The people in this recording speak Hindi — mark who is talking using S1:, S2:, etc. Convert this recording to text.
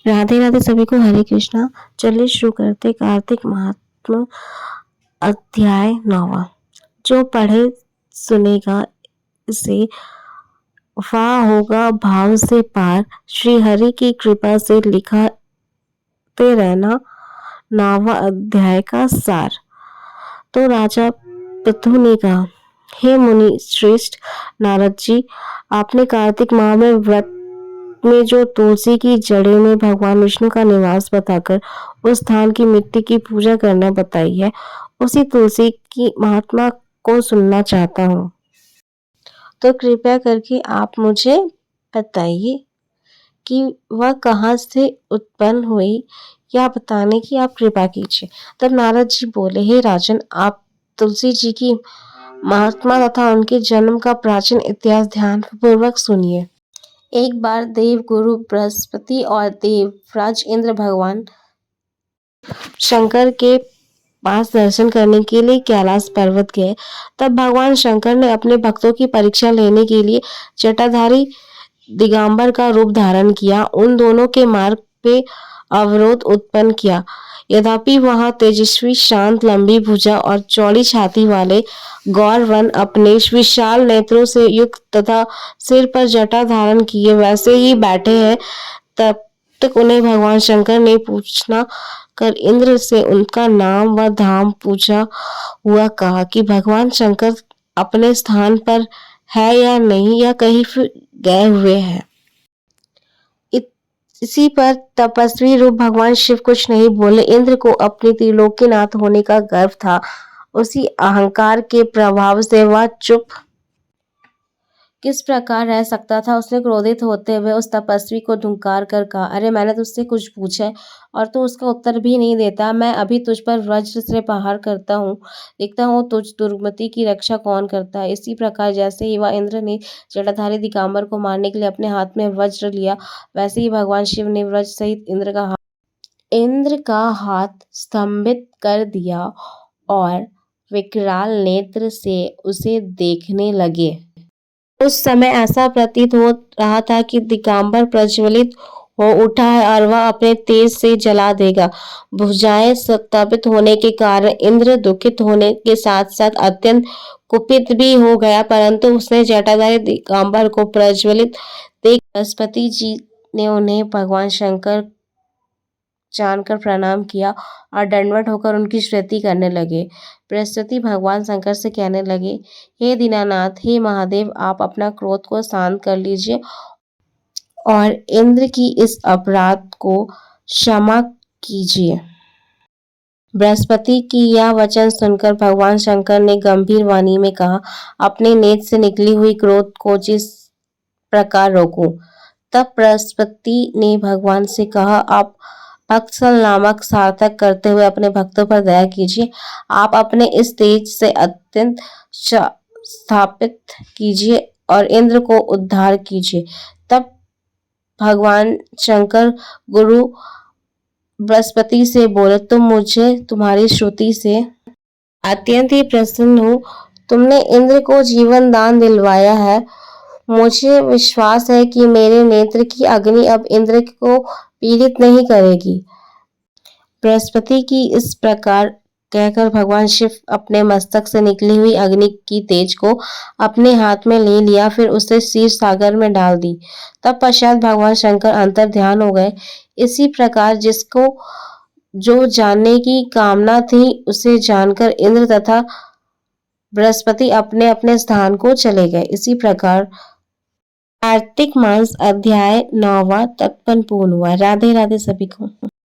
S1: राधे राधे सभी को, हरे कृष्णा। चलिए शुरू करते कार्तिक महात्म्य अध्याय 9। जो पढ़े सुनेगा इसे वाह होगा भाव से पार। श्री हरि की कृपा से लिखाते रहना 9वां अध्याय का सार। तो राजा पृथु ने कहा, हे मुनि श्रेष्ठ नारद जी, आपने कार्तिक माह में व्रत में जो तुलसी की जड़ों में भगवान विष्णु का निवास बताकर उस स्थान की मिट्टी की पूजा करना बताई है, उसी तुलसी की महात्मा को सुनना चाहता हूँ। तो कृपया करके आप मुझे बताइए कि वह कहाँ से उत्पन्न हुई, या बताने की आप कृपा कीजिए। तब नारद जी बोले, हे राजन, आप तुलसी जी की महात्मा तथा उनके जन्म का प्राचीन इतिहास ध्यान पूर्वक सुनिए। एक बार देव गुरु बृहस्पति और देवराज इंद्र भगवान शंकर के पास दर्शन करने के लिए कैलाश पर्वत गए। तब भगवान शंकर ने अपने भक्तों की परीक्षा लेने के लिए जटाधारी दिगंबर का रूप धारण किया। उन दोनों के मार्ग पे अवरोध उत्पन्न किया। यद्यपि वहां तेजस्वी, शांत, लंबी भुजा और चौड़ी छाती वाले गौरवन अपने विशाल नेत्रों से युक्त तथा सिर पर जटा धारण किए वैसे ही बैठे हैं। तब तक उन्हें भगवान शंकर ने पूछना कर इंद्र से उनका नाम व धाम पूछा हुआ कहा कि भगवान शंकर अपने स्थान पर है या नहीं, या कहीं फिर गए हुए हैं। इसी पर तपस्वी रूप भगवान शिव कुछ नहीं बोले। इंद्र को अपने त्रिलोकीनाथ होने का गर्व था। उसी अहंकार के प्रभाव से वह चुप किस प्रकार रह सकता था। उसने क्रोधित होते हुए उस तपस्वी को धुंकार कर कहा, अरे मैंने तुझसे कुछ पूछा है और तू उसका उत्तर भी नहीं देता। मैं अभी तुझ पर वज्र से प्रहार करता हूँ, देखता हूँ तुझ दुर्मति की रक्षा कौन करता है। इसी प्रकार जैसे ही वह इंद्र ने जटाधारी दिगंबर को मारने के लिए अपने हाथ में वज्र लिया, वैसे ही भगवान शिव ने वज्र सहित इंद्र का हाथ स्तंभित कर दिया और विकराल नेत्र से उसे देखने लगे। उस समय ऐसा प्रतीत हो रहा था कि दिगंबर प्रज्वलित हो उठा है और वह अपने तेज से जला देगा। भुजाएं स्तंभित होने के कारण इंद्र दुखित होने के साथ साथ अत्यंत कुपित भी हो गया, परंतु उसने जटाधारी दिगंबर को प्रज्वलित देख बृहस्पति जी ने उन्हें भगवान शंकर जानकर प्रणाम किया और दंडवत होकर उनकी स्तुति करने लगे। बृहस्पति भगवान शंकर से कहने लगे, हे दीनानाथ, हे महादेव, आप अपना क्रोध को शांत कर लीजिए और इंद्र की इस अपराध को क्षमा कीजिए। बृहस्पति की यह वचन सुनकर भगवान शंकर ने गंभीर वाणी में कहा, अपने नेत्र से निकली हुई क्रोध को जिस प्रकार रोकूं। तब बृहस्पति ने भगवान से कहा, आप भक्तसल नामक सार्थक करते हुए अपने भक्तों पर दया कीजिए। आप अपने इस तेज से अत्यंत स्थापित कीजिए और इंद्र को उद्धार कीजिए। तब भगवान शंकर गुरु बृहस्पति से बोले, तुम मुझे तुम्हारी श्रुति से अत्यंत ही प्रसन्न हो। तुमने इंद्र को जीवन दान दिलवाया है। मुझे विश्वास है कि मेरे नेत्र की अग्नि अब इंद्र को पीड़ित नहीं करेगी। बृहस्पति की इस प्रकार कहकर भगवान शिव अपने मस्तक से निकली हुई अग्नि की तेज को अपने हाथ में ले लिया, फिर उसे क्षीर सागर में डाल दी। तब पश्चात भगवान शंकर अंतर ध्यान हो गए। इसी प्रकार जिसको जो जानने की कामना थी, उसे जानकर इंद्र तथा बृहस्पति अपने अपने स्थान को चले गए। इसी प्रकार कार्तिक मास अध्याय 9वां तक पूर्ण हुआ। राधे राधे सभी को।